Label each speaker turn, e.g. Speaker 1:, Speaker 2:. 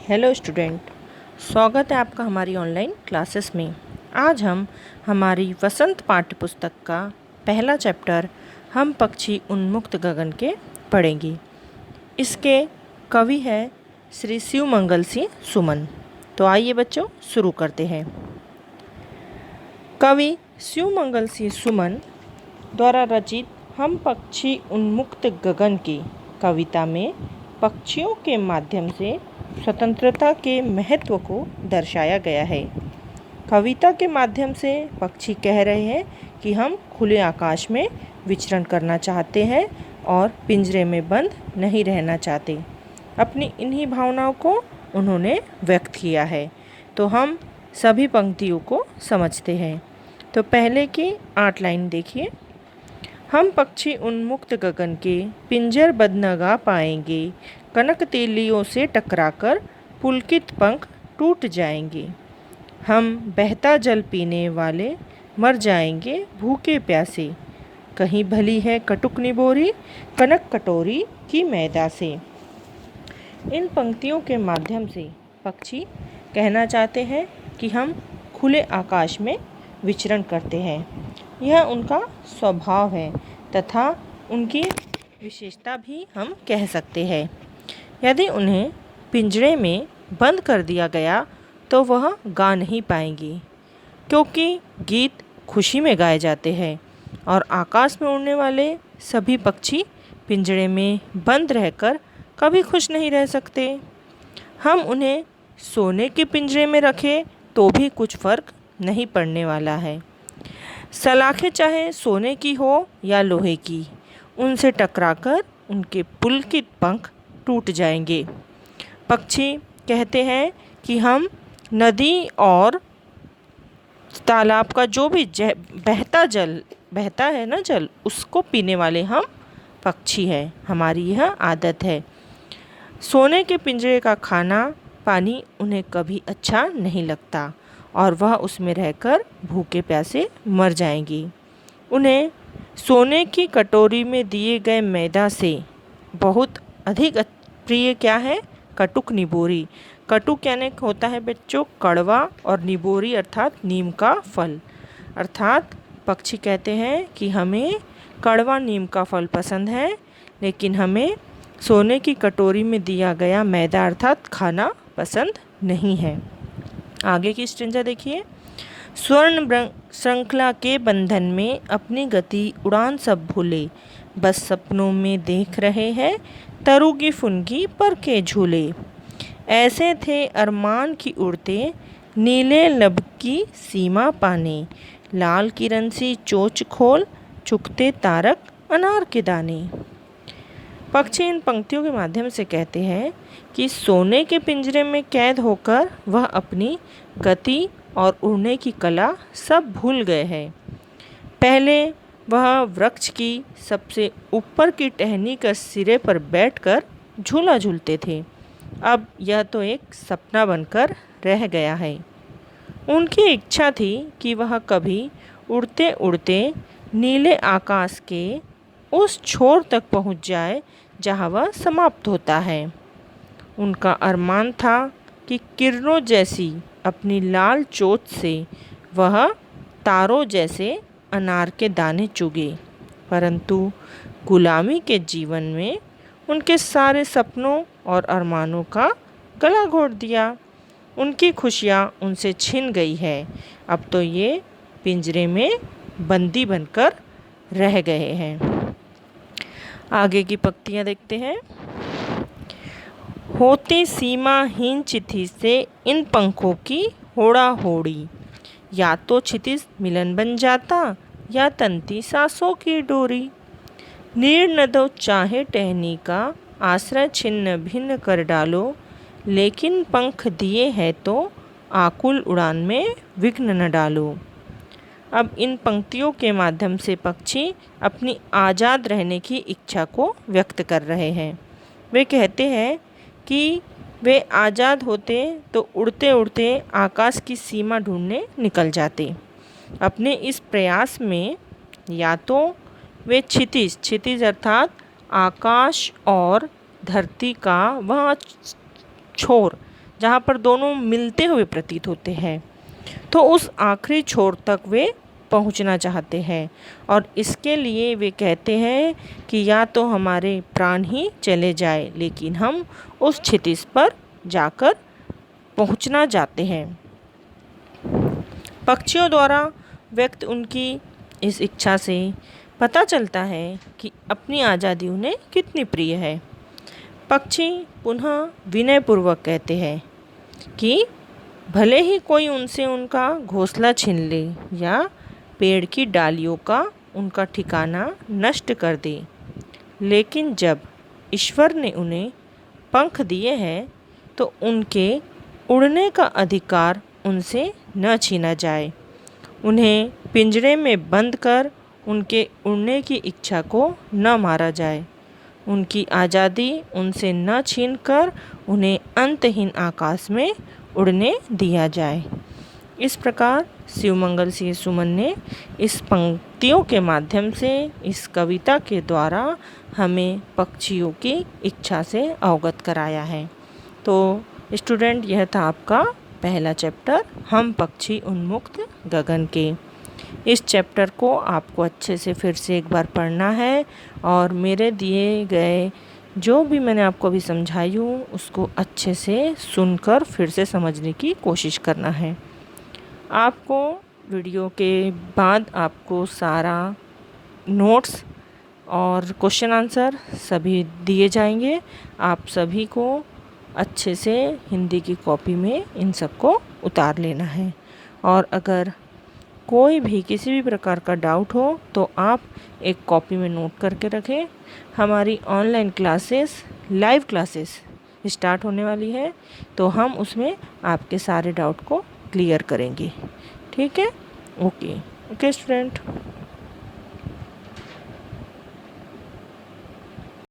Speaker 1: Hello student, स्वागत है आपका हमारी ऑनलाइन क्लासेस में। आज हम हमारी वसंत पाठ्य पुस्तक का पहला चैप्टर हम पक्षी उन्मुक्त गगन के पढ़ेंगे। इसके कवि है श्री शिवमंगल सिंह सुमन। तो आइए बच्चों शुरू करते हैं। कवि शिवमंगल सिंह सुमन द्वारा रचित हम पक्षी उन्मुक्त गगन की कविता में पक्षियों के माध्यम से स्वतंत्रता के महत्व को दर्शाया गया है। कविता के माध्यम से पक्षी कह रहे हैं कि हम खुले आकाश में विचरण करना चाहते हैं और पिंजरे में बंद नहीं रहना चाहते। अपनी इन्हीं भावनाओं को उन्होंने व्यक्त किया है। तो हम सभी पंक्तियों को समझते हैं। तो पहले की 8 लाइन देखिए। हम पक्षी उन्मुक्त गगन के पिंजर बद न गा पाएंगे, कनक तेलियों से टकराकर पुलकित पंख टूट जाएंगे। हम बहता जल पीने वाले मर जाएंगे भूखे प्यासे, कहीं भली है कटुक निबोरी कनक कटोरी की मैदा से। इन पंक्तियों के माध्यम से पक्षी कहना चाहते हैं कि हम खुले आकाश में विचरण करते हैं। यह उनका स्वभाव है तथा उनकी विशेषता भी हम कह सकते हैं। यदि उन्हें पिंजरे में बंद कर दिया गया तो वह गा नहीं पाएंगी, क्योंकि गीत खुशी में गाए जाते हैं और आकाश में उड़ने वाले सभी पक्षी पिंजरे में बंद रहकर कभी खुश नहीं रह सकते। हम उन्हें सोने के पिंजरे में रखें तो भी कुछ फर्क नहीं पड़ने वाला है। सलाखें चाहे सोने की हो या लोहे की, उनसे टकराकर उनके पुलकित पंख टूट जाएंगे। पक्षी कहते हैं कि हम नदी और तालाब का जो भी बहता है ना जल, उसको पीने वाले हम पक्षी हैं। हमारी यह आदत है। सोने के पिंजरे का खाना पानी उन्हें कभी अच्छा नहीं लगता और वह उसमें रहकर भूखे प्यासे मर जाएंगी। उन्हें सोने की कटोरी में दिए गए मैदा से बहुत अधिक प्रिय क्या है? कटुक निबोरी। कटुक यानी होता है बच्चों कड़वा, और निबोरी अर्थात नीम का फल। अर्थात पक्षी कहते हैं कि हमें कड़वा नीम का फल पसंद है, लेकिन हमें सोने की कटोरी में दिया गया मैदा अर्थात खाना पसंद नहीं है। आगे की स्टेंजा देखिए। स्वर्ण श्रृंखला के बंधन में अपनी गति उड़ान सब भूले, बस सपनों में देख रहे हैं तरुगी फुनगी पर के झूले। ऐसे थे अरमान की उड़ते नीले लब की सीमा पाने, लाल किरण सी चोच खोल चुकते तारक अनार के दाने। पक्षी इन पंक्तियों के माध्यम से कहते हैं कि सोने के पिंजरे में कैद होकर वह अपनी गति और उड़ने की कला सब भूल गए हैं। पहले वह वृक्ष की सबसे ऊपर की टहनी के सिरे पर बैठकर झूला झूलते थे। अब यह तो एक सपना बनकर रह गया है। उनकी इच्छा थी कि वह कभी उड़ते उड़ते नीले आकाश के उस छोर तक पहुंच जाए जहां वह समाप्त होता है। उनका अरमान था कि किरणों जैसी अपनी लाल चोंच से वह तारों जैसे अनार के दाने चुगे, परंतु गुलामी के जीवन में उनके सारे सपनों और अरमानों का गला घोट दिया। उनकी खुशियाँ उनसे छिन गई है। अब तो ये पिंजरे में बंदी बनकर रह गए हैं। आगे की पंक्तियाँ देखते हैं। होती सीमाहीन चिथी से इन पंखों की होड़ा होड़ी, या तो क्षितिज मिलन बन जाता या तंती सांसों की डोरी। नीर न दो चाहे टहनी का आश्रय छिन्न भिन्न कर डालो, लेकिन पंख दिए हैं तो आकुल उड़ान में विघ्न न डालो। अब इन पंक्तियों के माध्यम से पक्षी अपनी आज़ाद रहने की इच्छा को व्यक्त कर रहे हैं। वे कहते हैं कि वे आज़ाद होते तो उड़ते उड़ते आकाश की सीमा ढूंढने निकल जाते। अपने इस प्रयास में या तो वे क्षितिज अर्थात आकाश और धरती का वह छोर जहाँ पर दोनों मिलते हुए प्रतीत होते हैं, तो उस आखिरी छोर तक वे पहुंचना चाहते हैं और इसके लिए वे कहते हैं कि या तो हमारे प्राण ही चले जाए, लेकिन हम उस क्षितिज पर जाकर पहुंचना चाहते हैं। पक्षियों द्वारा व्यक्त उनकी इस इच्छा से पता चलता है कि अपनी आज़ादी उन्हें कितनी प्रिय है। पक्षी पुनः विनयपूर्वक कहते हैं कि भले ही कोई उनसे उनका घोंसला छीन ले या पेड़ की डालियों का उनका ठिकाना नष्ट कर दे, लेकिन जब ईश्वर ने उन्हें पंख दिए हैं तो उनके उड़ने का अधिकार उनसे न छीना जाए। उन्हें पिंजरे में बंद कर उनके उड़ने की इच्छा को न मारा जाए। उनकी आज़ादी उनसे न छीनकर उन्हें अंतहीन आकाश में उड़ने दिया जाए। इस प्रकार शिवमंगल सिंह सुमन ने इस पंक्तियों के माध्यम से, इस कविता के द्वारा हमें पक्षियों की इच्छा से अवगत कराया है। तो स्टूडेंट, यह था आपका पहला चैप्टर, हम पक्षी उन्मुक्त गगन के। इस चैप्टर को आपको अच्छे से फिर से एक बार पढ़ना है और मेरे दिए गए जो भी मैंने आपको अभी समझाई हूँ उसको अच्छे से सुनकर फिर से समझने की कोशिश करना है। आपको वीडियो के बाद आपको सारा नोट्स और क्वेश्चन आंसर सभी दिए जाएंगे। आप सभी को अच्छे से हिंदी की कॉपी में इन सबको उतार लेना है और अगर कोई भी किसी भी प्रकार का डाउट हो तो आप एक कॉपी में नोट करके रखें। हमारी online classes, live classes start होने वाली है, तो हम उसमें आपके सारे डाउट को क्लियर करेंगे। ठीक है? Okay student.